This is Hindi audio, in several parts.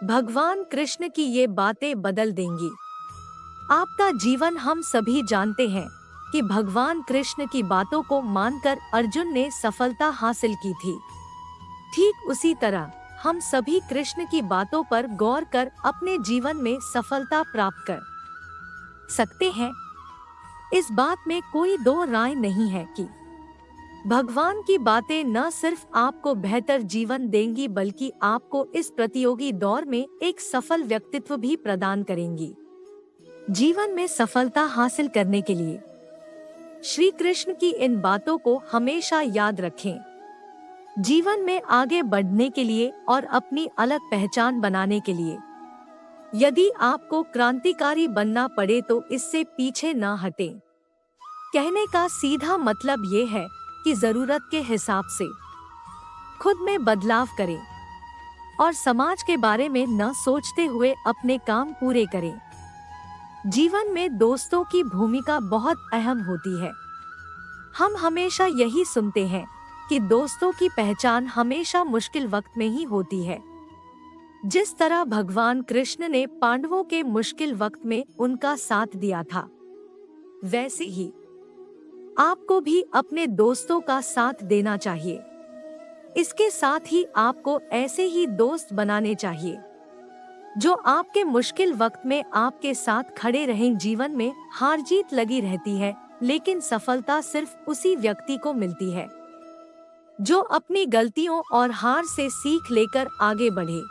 भगवान कृष्ण की ये बातें बदल देंगी आपका जीवन। हम सभी जानते हैं कि भगवान कृष्ण की बातों को मानकर अर्जुन ने सफलता हासिल की थी। ठीक उसी तरह हम सभी कृष्ण की बातों पर गौर कर अपने जीवन में सफलता प्राप्त कर सकते हैं। इस बात में कोई दो राय नहीं है कि भगवान की बातें न सिर्फ आपको बेहतर जीवन देंगी बल्कि आपको इस प्रतियोगी दौर में एक सफल व्यक्तित्व भी प्रदान करेंगी। जीवन में सफलता हासिल करने के लिए श्री कृष्ण की इन बातों को हमेशा याद रखें। जीवन में आगे बढ़ने के लिए और अपनी अलग पहचान बनाने के लिए यदि आपको क्रांतिकारी बनना पड़े तो इससे पीछे न हटें। कहने का सीधा मतलब ये है कि जरूरत के हिसाब से खुद में बदलाव करें और समाज के बारे में न सोचते हुए अपने काम पूरे करें। जीवन में दोस्तों की भूमिका बहुत अहम होती है। हम हमेशा यही सुनते हैं कि दोस्तों की पहचान हमेशा मुश्किल वक्त में ही होती है। जिस तरह भगवान कृष्ण ने पांडवों के मुश्किल वक्त में उनका साथ दिया था, वैसे ही आपको भी अपने दोस्तों का साथ देना चाहिए। इसके साथ ही आपको ऐसे ही दोस्त बनाने चाहिए जो आपके मुश्किल वक्त में आपके साथ खड़े रहें। जीवन में हार जीत लगी रहती है, लेकिन सफलता सिर्फ उसी व्यक्ति को मिलती है जो अपनी गलतियों और हार से सीख लेकर आगे बढ़े।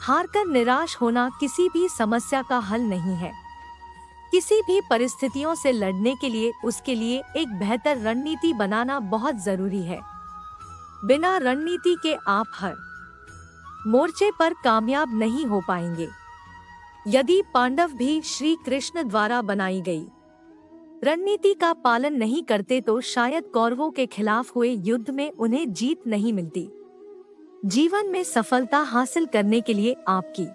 हार कर निराश होना किसी भी समस्या का हल नहीं है। किसी भी परिस्थितियों से लड़ने के लिए उसके लिए एक बेहतर रणनीति बनाना बहुत जरूरी है। बिना रणनीति के आप हर मोर्चे पर कामयाब नहीं हो पाएंगे। यदि पांडव भी श्री कृष्ण द्वारा बनाई गई रणनीति का पालन नहीं करते तो शायद कौरवों के खिलाफ हुए युद्ध में उन्हें जीत नहीं मिलती। जीवन में सफलता हासिल करने के लिए आपकी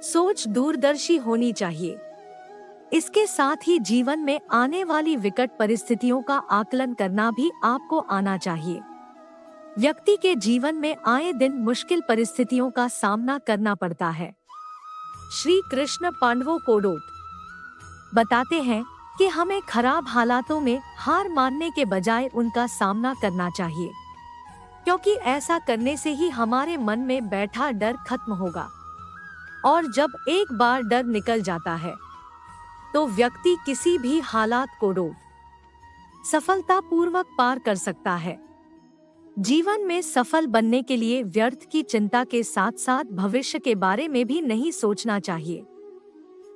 सोच दूरदर्शी होनी चाहिए। इसके साथ ही जीवन में आने वाली विकट परिस्थितियों का आकलन करना भी आपको आना चाहिए। व्यक्ति के जीवन में आए दिन मुश्किल परिस्थितियों का सामना करना पड़ता है। श्री कृष्ण पांडवों को डोट बताते हैं कि हमें खराब हालातों में हार मानने के बजाय उनका सामना करना चाहिए, क्योंकि ऐसा करने से ही हमारे मन में बैठा डर खत्म होगा। और जब एक बार डर निकल जाता है तो व्यक्ति किसी भी हालात को सफलतापूर्वक पार कर सकता है। जीवन में सफल बनने के लिए व्यर्थ की चिंता के साथ साथ भविष्य के बारे में भी नहीं सोचना चाहिए।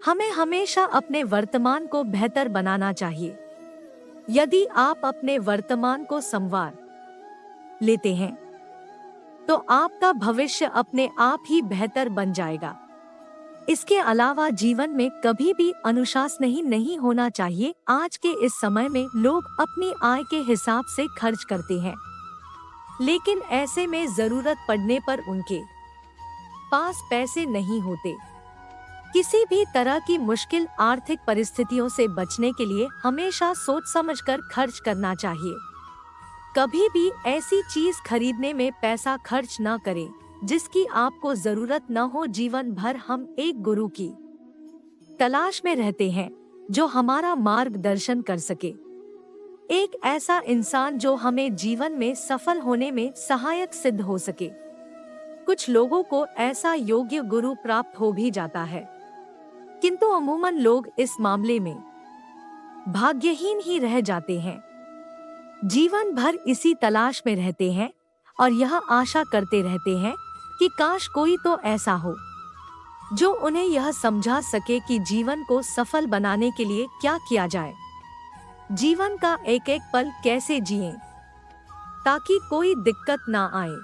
हमें हमेशा अपने वर्तमान को बेहतर बनाना चाहिए। यदि आप अपने वर्तमान को संवार लेते हैं तो आपका भविष्य अपने आप ही बेहतर बन जाएगा। इसके अलावा जीवन में कभी भी अनुशासन नहीं होना चाहिए। आज के इस समय में लोग अपनी आय के हिसाब से खर्च करते हैं, लेकिन ऐसे में जरूरत पड़ने पर उनके पास पैसे नहीं होते। किसी भी तरह की मुश्किल आर्थिक परिस्थितियों से बचने के लिए हमेशा सोच समझकर खर्च करना चाहिए। कभी भी ऐसी चीज खरीदने में पैसा खर्च न करें जिसकी आपको जरूरत न हो। जीवन भर हम एक गुरु की तलाश में रहते हैं जो हमारा मार्गदर्शन कर सके, एक ऐसा इंसान जो हमें जीवन में सफल होने में सहायक सिद्ध हो सके। कुछ लोगों को ऐसा योग्य गुरु प्राप्त हो भी जाता है, किंतु अमूमन लोग इस मामले में भाग्यहीन ही रह जाते हैं। जीवन भर इसी तलाश में रहते हैं और यह आशा करते रहते हैं कि काश कोई तो ऐसा हो जो उन्हें यह समझा सके कि जीवन को सफल बनाने के लिए क्या किया जाए। जीवन का एक एक पल कैसे जिएं ताकि कोई दिक्कत ना आए।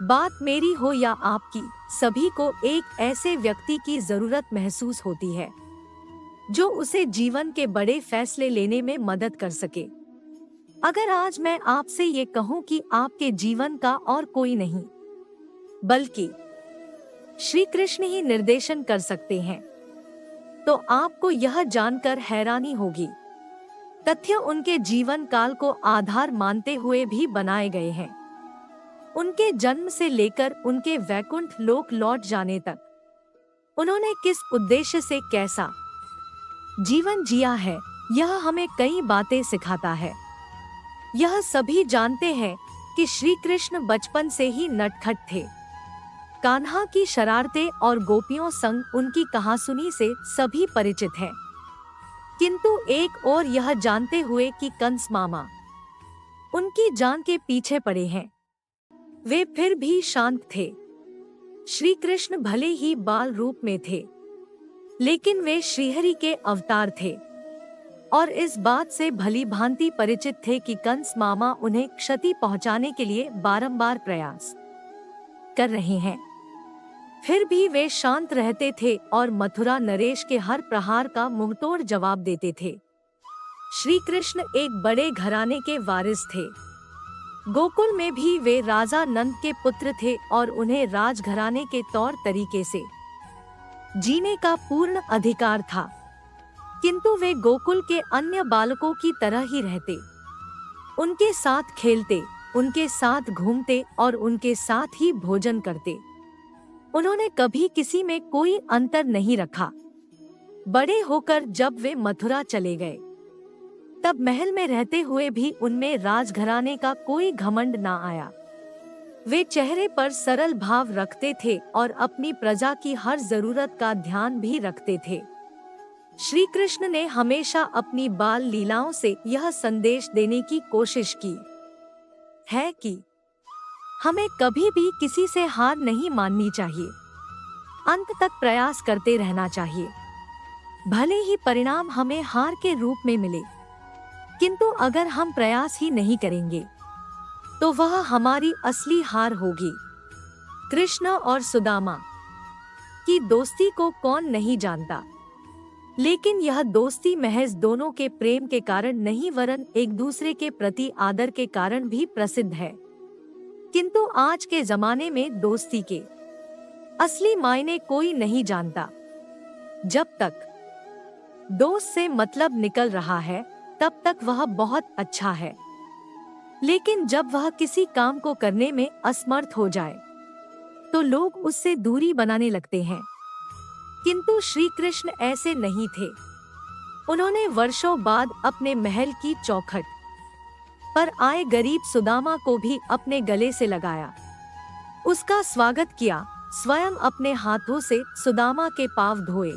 बात मेरी हो या आपकी, सभी को एक ऐसे व्यक्ति की जरूरत महसूस होती है जो उसे जीवन के बड़े फैसले लेने में मदद कर सके। अगर आज मैं आपसे ये कहूँ कि आपके जीवन का और कोई नहीं बल्कि श्री कृष्ण ही निर्देशन कर सकते हैं, तो आपको यह जानकर हैरानी होगी। तथ्य उनके जीवन काल को आधार मानते हुए भी बनाए गए हैं। उनके जन्म से लेकर उनके वैकुंठ लोक लौट जाने तक उन्होंने किस उद्देश्य से कैसा जीवन जिया है, यह हमें कई बातें सिखाता है। यह सभी जानते हैं कि श्री कृष्ण बचपन से ही नटखट थे। कान्हा की शरारतें और गोपियों संग उनकी कहासुनी से सभी परिचित हैं। किंतु एक और यह जानते हुए कि कंस मामा उनकी जान के पीछे पड़े हैं, वे फिर भी शांत थे। श्री कृष्ण भले ही बाल रूप में थे, लेकिन वे श्रीहरि के अवतार थे और इस बात से भली भांति परिचित थे कि कंस मामा उन्हें क्षति पहुंचाने के लिए बारंबार प्रयास कर रहे हैं। फिर भी वे शांत रहते थे और मथुरा नरेश के हर प्रहार का मुंहतोड़ जवाब देते थे। श्री कृष्ण एक बड़े घराने के वारिस थे। गोकुल में भी वे राजा नंद के पुत्र थे और उन्हें राजघराने के तौर तरीके से जीने का पूर्ण अधिकार था। किंतु वे गोकुल के अन्य बालकों की तरह ही रहते, उनके साथ खेलते, उनके साथ घूमते और उनके साथ ही भोजन करते। उन्होंने कभी किसी में कोई अंतर नहीं रखा। बड़े होकर जब वे मथुरा चले गए, तब महल में रहते हुए भी उनमें राजघराने का कोई घमंड ना आया। वे चेहरे पर सरल भाव रखते थे और अपनी प्रजा की हर जरूरत का ध्यान भी रखते थे। श्री कृष्ण ने हमेशा अपनी बाल लीलाओं से यह संदेश देने की कोशिश की है कि हमें कभी भी किसी से हार नहीं माननी चाहिए, अंत तक प्रयास करते रहना चाहिए। भले ही परिणाम हमें हार के रूप में मिले, किंतु अगर हम प्रयास ही नहीं करेंगे तो वह हमारी असली हार होगी। कृष्ण और सुदामा की दोस्ती को कौन नहीं जानता, लेकिन यह दोस्ती महज दोनों के प्रेम के कारण नहीं वरन एक दूसरे के प्रति आदर के कारण भी प्रसिद्ध है। किंतु आज के जमाने में दोस्ती के असली मायने कोई नहीं जानता। जब तक दोस्त से मतलब निकल रहा है तब तक वह बहुत अच्छा है, लेकिन जब वह किसी काम को करने में असमर्थ हो जाए तो लोग उससे दूरी बनाने लगते हैं। किंतु श्री कृष्ण ऐसे नहीं थे। उन्होंने वर्षों बाद अपने महल की चौखट पर आए गरीब सुदामा को भी अपने गले से लगाया, उसका स्वागत किया, स्वयं अपने हाथों से सुदामा के पांव धोए,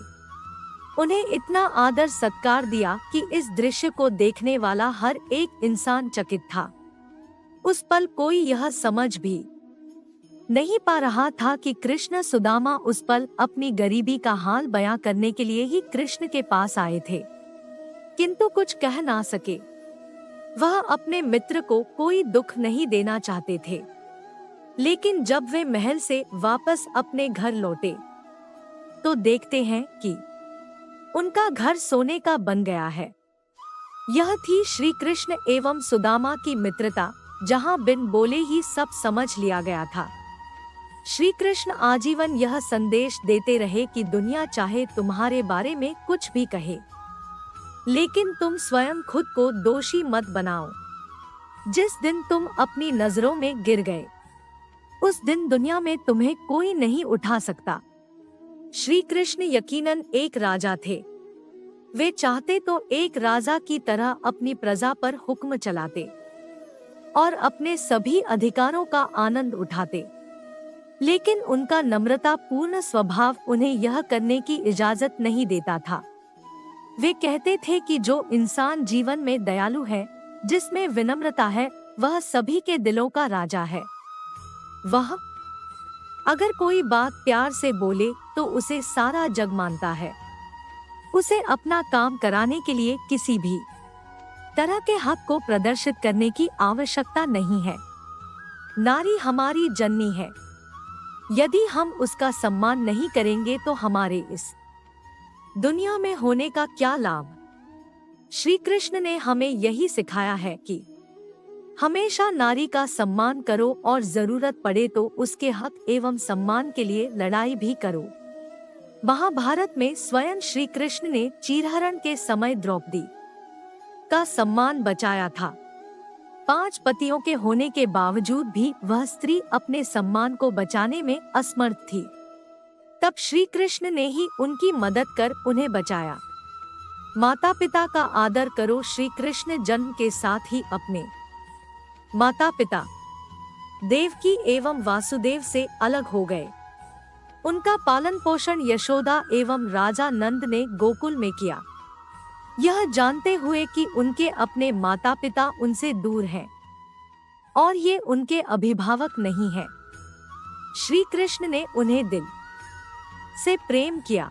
उन्हें इतना आदर सत्कार दिया कि इस दृश्य को देखने वाला हर एक इंसान चकित था। उस पल कोई यह समझ भी नहीं पा रहा था कि कृष्ण सुदामा उस पल अपनी गरीबी का हाल बयां करने के लिए ही कृष्ण के पास आए थे, किंतु कुछ कह ना सके। वह अपने मित्र को कोई दुख नहीं देना चाहते थे। लेकिन जब वे महल से वापस अपने घर लौटे तो देखते हैं कि उनका घर सोने का बन गया है। यह थी श्री कृष्ण एवं सुदामा की मित्रता, जहां बिन बोले ही सब समझ लिया गया था। श्री कृष्ण आजीवन यह संदेश देते रहे कि दुनिया चाहे तुम्हारे बारे में कुछ भी कहे, लेकिन तुम स्वयं खुद को दोषी मत बनाओ। जिस दिन तुम अपनी नजरों में गिर गए, उस दिन दुनिया में तुम्हें कोई नहीं उठा सकता। श्री कृष्ण यकीनन एक राजा थे। वे चाहते तो एक राजा की तरह अपनी प्रजा पर हुक्म चलाते और अपने सभी अधिकारों का आनंद उठाते, लेकिन उनका नम्रता पूर्ण स्वभाव उन्हें यह करने की इजाजत नहीं देता था। वे कहते थे कि जो इंसान जीवन में दयालु है, जिसमें विनम्रता है, वह सभी के दिलों का राजा है। वह अगर कोई बात प्यार से बोले तो उसे सारा जग मानता है। उसे अपना काम कराने के लिए किसी भी तरह के हक को प्रदर्शित करने की आवश्यकता नहीं है। नारी हमारी जननी है, यदि हम उसका सम्मान नहीं करेंगे तो हमारे इस दुनिया में होने का क्या लाभ। श्री कृष्ण ने हमें यही सिखाया है कि हमेशा नारी का सम्मान करो और जरूरत पड़े तो उसके हक एवं सम्मान के लिए लड़ाई भी करो। महाभारत में स्वयं श्री कृष्ण ने चीरहरण के समय द्रौपदी का सम्मान बचाया था। 5 पतियों के होने के बावजूद भी वह स्त्री अपने सम्मान को बचाने में असमर्थ थी। तब श्री कृष्ण ने ही उनकी मदद कर उन्हें बचाया। माता पिता का आदर करो। श्री कृष्ण जन्म के साथ ही अपने माता पिता देवकी एवं वासुदेव से अलग हो गए। उनका पालन पोषण यशोदा एवं राजा नंद ने गोकुल में किया, यह जानते हुए कि उनके अपने माता पिता उनसे दूर हैं और ये उनके अभिभावक नहीं हैं। श्री कृष्ण ने उन्हें दिल से प्रेम किया।